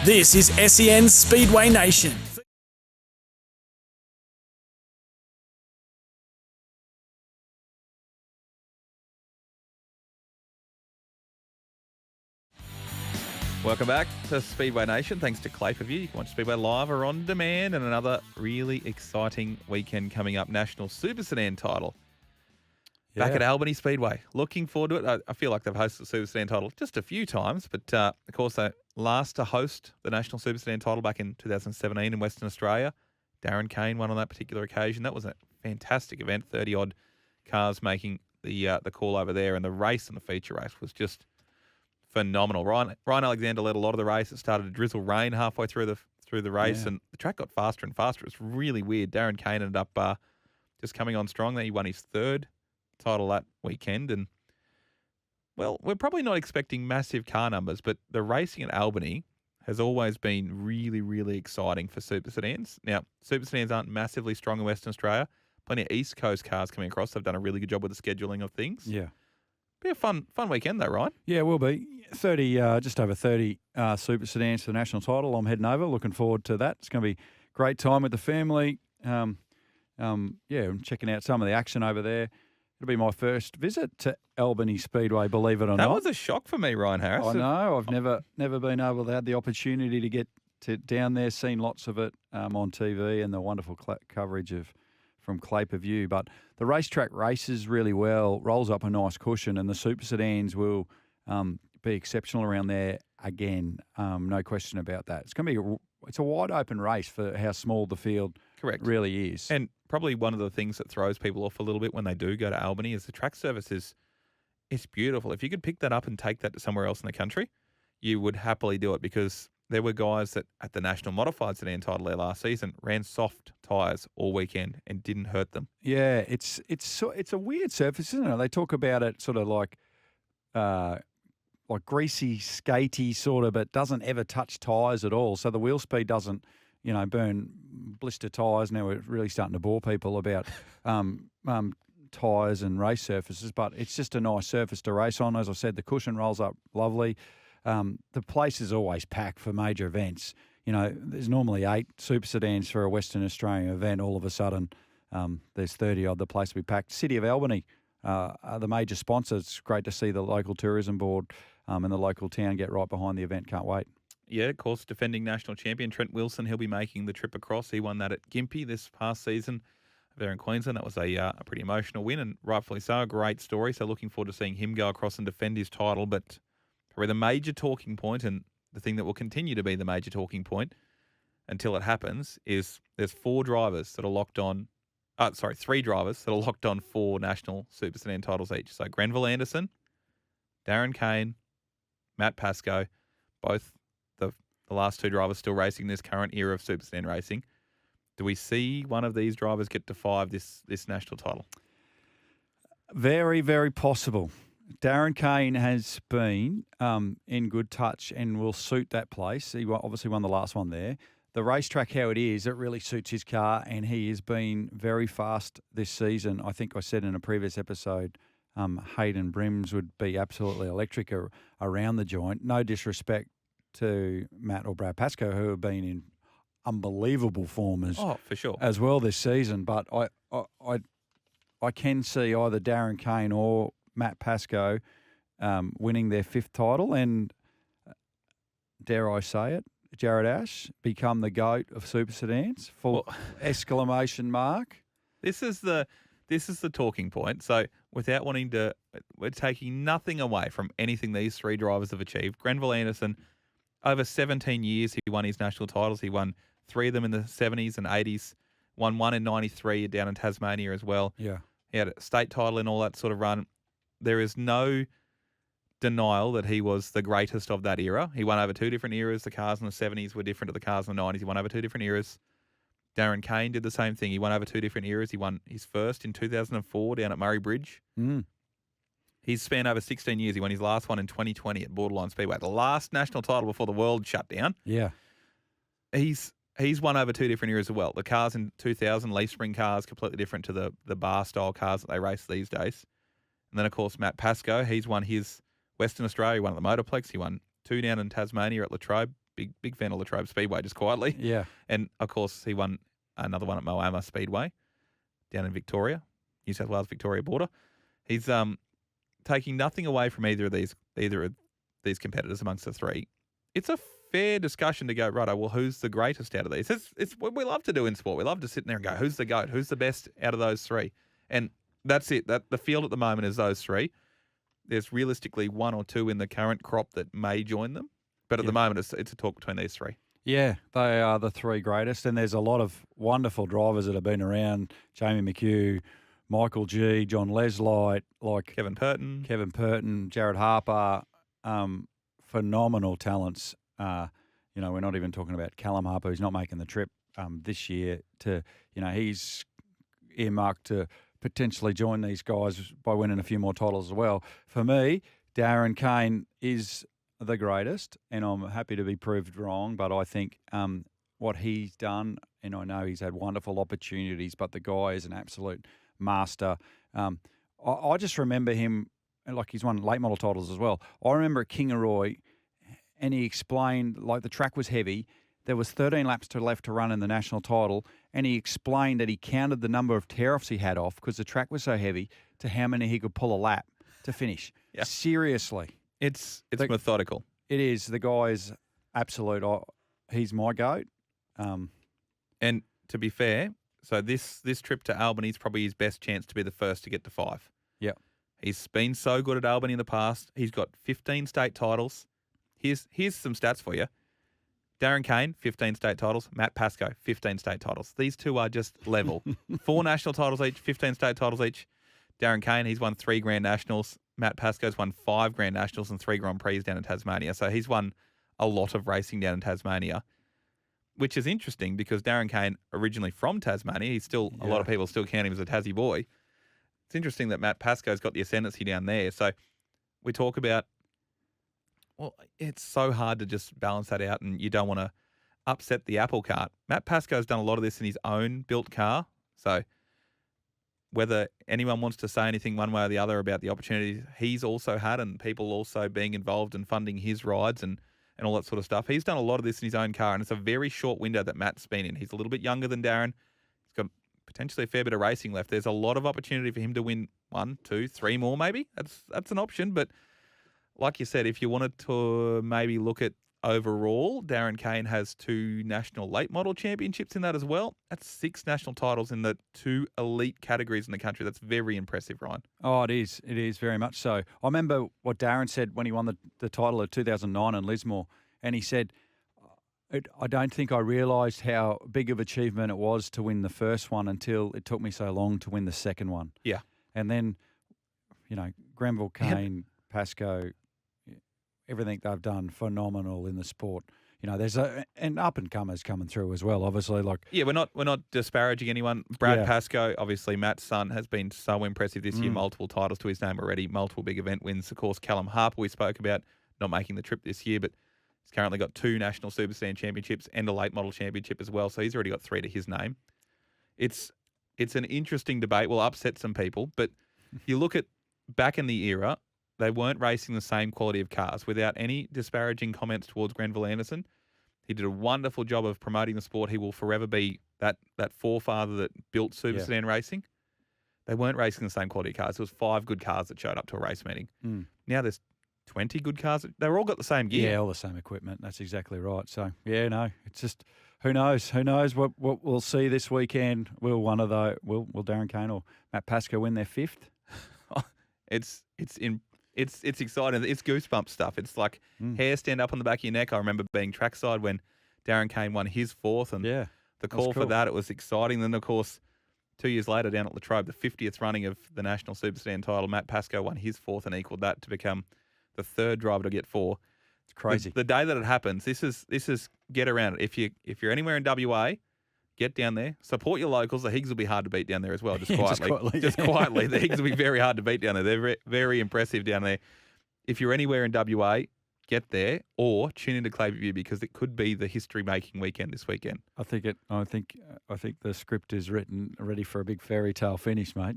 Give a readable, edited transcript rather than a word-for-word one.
This is SEN Speedway Nation. Welcome back to Speedway Nation. Thanks to Clay for View. You can watch Speedway live or on demand, and another really exciting weekend coming up. National Super Sedan Title. Back at Albany Speedway. Looking forward to it. I feel like they've hosted the Super Sedan Title just a few times, but of course they last to host the National Super Sedan Title back in 2017 in Western Australia. Darren Kane won on that particular occasion. That was a fantastic event. 30-odd cars making the call over there, and the race and the feature race was just phenomenal. Ryan Alexander led a lot of the race. It started to drizzle rain halfway through the race, and the track got faster and faster. It's really weird. Darren Kane ended up just coming on strong there. He won his third title that weekend, and well, we're probably not expecting massive car numbers, but the racing at Albany has always been really, really exciting for Super Sedans. Now, Super Sedans aren't massively strong in Western Australia. Plenty of East Coast cars coming across. They've done a really good job with the scheduling of things. Yeah. Be a fun weekend though, Ryan. Yeah, it will be. 30, just over 30 Super Sedans for the national title. I'm heading over. Looking forward to that. It's going to be a great time with the family. I'm checking out some of the action over there. It'll be my first visit to Albany Speedway, believe it or not. That was a shock for me, Ryan Harris. I know. I've never been able to have the opportunity to get down there, seen lots of it on TV and the wonderful coverage from Clay per View. But the racetrack races really well, rolls up a nice cushion, and the Super Sedans will be exceptional around there again. No question about that. It's going to be it's a wide open race for how small the field really is. And probably one of the things that throws people off a little bit when they do go to Albany is the track service is beautiful. If you could pick that up and take that to somewhere else in the country, you would happily do it, because there were guys that at the National Modified Sedan Title there last season ran soft tyres all weekend and didn't hurt them. Yeah, it's a weird surface, isn't it? They talk about it sort of like greasy, skatey sort of, but doesn't ever touch tyres at all. So the wheel speed doesn't, burn blister tyres. Now we're really starting to bore people about tyres and race surfaces, but it's just a nice surface to race on. As I said, the cushion rolls up lovely. The place is always packed for major events. There's normally 8 Super Sedans for a Western Australian event. All of a sudden, there's 30-odd. The place will be packed. City of Albany are the major sponsors. It's great to see the local tourism board and the local town get right behind the event. Can't wait. Yeah, of course, defending national champion Trent Wilson, he'll be making the trip across. He won that at Gympie this past season there in Queensland. That was a pretty emotional win, and rightfully so, a great story. So looking forward to seeing him go across and defend his title. But probably the major talking point, and the thing that will continue to be the major talking point until it happens, is there's 3 drivers that are locked on 4 national Super Sedan titles each. So Grenville Anderson, Darren Kane, Matt Pascoe, both the last 2 drivers still racing this current era of Super Sedan racing. Do we see one of these drivers get to 5 this national title? Very, very possible. Darren Kane has been in good touch and will suit that place. He obviously won the last one there. The racetrack, how it is, it really suits his car, and he has been very fast this season. I think I said in a previous episode, Hayden Brims would be absolutely electric around the joint. No disrespect to Matt or Brad Pascoe, who have been in unbelievable form for sure as well this season. But I can see either Darren Kane or Matt Pascoe winning their 5th title, and dare I say it, Jared Ash become the GOAT of Super Sedans. Exclamation mark. This is the talking point. So without wanting to, we're taking nothing away from anything these 3 drivers have achieved. Grenville Anderson, over 17 years, he won his national titles. He won 3 of them in the 70s and 80s, won 1 in 93 down in Tasmania as well. Yeah. He had a state title and all that sort of run. There is no denial that he was the greatest of that era. He won over 2 different eras. The cars in the 70s were different to the cars in the 90s. He won over 2 different eras. Darren Kane did the same thing. He won over 2 different eras. He won his first in 2004 down at Murray Bridge. He's spanned over 16 years. He won his last one in 2020 at Borderline Speedway, the last national title before the world shut down. Yeah. He's won over 2 different eras as well. The cars in 2000, leaf spring cars, completely different to the bar-style cars that they race these days. And then, of course, Matt Pascoe, he's won his Western Australia, he won at the Motorplex. He won 2 down in Tasmania at Latrobe. Big fan of Latrobe Speedway, just quietly. Yeah. And, of course, he won another one at Moama Speedway down in Victoria, New South Wales, Victoria border. He's taking nothing away from either of these competitors amongst the three. It's a fair discussion to go, righto, well, who's the greatest out of these? It's what we love to do in sport. We love to sit there and go, who's the GOAT? Who's the best out of those three? And that's it. The field at the moment is those three. There's realistically one or two in the current crop that may join them. But at the moment, it's a talk between these three. Yeah, they are the three greatest. And there's a lot of wonderful drivers that have been around. Jamie McHugh, Michael G, John Leslight, like Kevin Purton, Jared Harper, phenomenal talents. We're not even talking about Callum Harper, who's not making the trip this year. He's earmarked to potentially join these guys by winning a few more titles as well. For me, Darren Kane is the greatest, and I'm happy to be proved wrong, but I think what he's done, and I know he's had wonderful opportunities, but the guy is an absolute master. I just remember him, like he's won late model titles as well. I remember at Kingaroy, and he explained, like the track was heavy, there was 13 laps left to run in the national title, and he explained that he counted the number of tear-offs he had off because the track was so heavy to how many he could pull a lap to finish. Yeah. Seriously. It's methodical. It is. The guy is absolute. He's my GOAT. And to be fair, so this trip to Albany is probably his best chance to be the first to get to 5. Yeah. He's been so good at Albany in the past. He's got 15 state titles. Here's some stats for you. Darren Kane, 15 state titles. Matt Pascoe, 15 state titles. These two are just level. 4 national titles each, 15 state titles each. Darren Kane, he's won 3 Grand Nationals. Matt Pascoe's won 5 Grand Nationals and 3 Grand Prix down in Tasmania. So he's won a lot of racing down in Tasmania, which is interesting because Darren Kane, originally from Tasmania, he's still, a lot of people still count him as a Tassie boy. It's interesting that Matt Pascoe's got the ascendancy down there. So we talk about, well, it's so hard to just balance that out and you don't want to upset the apple cart. Matt Pascoe's done a lot of this in his own built car. So whether anyone wants to say anything one way or the other about the opportunities he's also had and people also being involved in funding his rides and all that sort of stuff, he's done a lot of this in his own car, and it's a very short window that Matt's been in. He's a little bit younger than Darren. He's got potentially a fair bit of racing left. There's a lot of opportunity for him to win 1, 2, 3 more maybe. That's an option, but like you said, if you wanted to maybe look at overall, Darren Kane has 2 national late model championships in that as well. That's 6 national titles in the 2 elite categories in the country. That's very impressive, Ryan. Oh, it is. It is very much so. I remember what Darren said when he won the title of 2009 in Lismore, and he said, I don't think I realised how big of achievement it was to win the first one until it took me so long to win the second one. Yeah. And then, Grenville, Kane, Pascoe, everything they've done, phenomenal in the sport. There's and up and comers coming through as well. Obviously, we're not disparaging anyone. Brad Pascoe, obviously Matt's son, has been so impressive this year. Multiple titles to his name already. Multiple big event wins. Of course, Callum Harper we spoke about not making the trip this year, but he's currently got 2 National Super Sedan Championships and a late model championship as well. So he's already got 3 to his name. It's an interesting debate. Will upset some people, but you look at back in the era. They weren't racing the same quality of cars. Without any disparaging comments towards Grenville Anderson, he did a wonderful job of promoting the sport. He will forever be that forefather that built Super Sedan racing. They weren't racing the same quality of cars. There was 5 good cars that showed up to a race meeting. Now there's 20 good cars. They've all got the same gear. Yeah, all the same equipment. That's exactly right. So, it's just, who knows? Who knows what we'll see this weekend? Will Darren Kane or Matt Pascoe win their 5th? It's exciting. It's goosebump stuff. It's like hair stand up on the back of your neck. I remember being trackside when Darren Kane won his 4th, and the call for that, it was exciting. Then, of course, 2 years later down at Latrobe, the 50th running of the National Super Sedan title, Matt Pascoe won his 4th and equalled that to become the 3rd driver to get 4. It's crazy. The day that it happens, this is get around it. If you're anywhere in WA, get down there. Support your locals. The Higgs will be hard to beat down there as well, just quietly. Just quietly. The Higgs will be very hard to beat down there. They're very, very impressive down there. If you're anywhere in WA, get there or tune into Clayview because it could be the history-making weekend this weekend. I think the script is written ready for a big fairy tale finish, mate.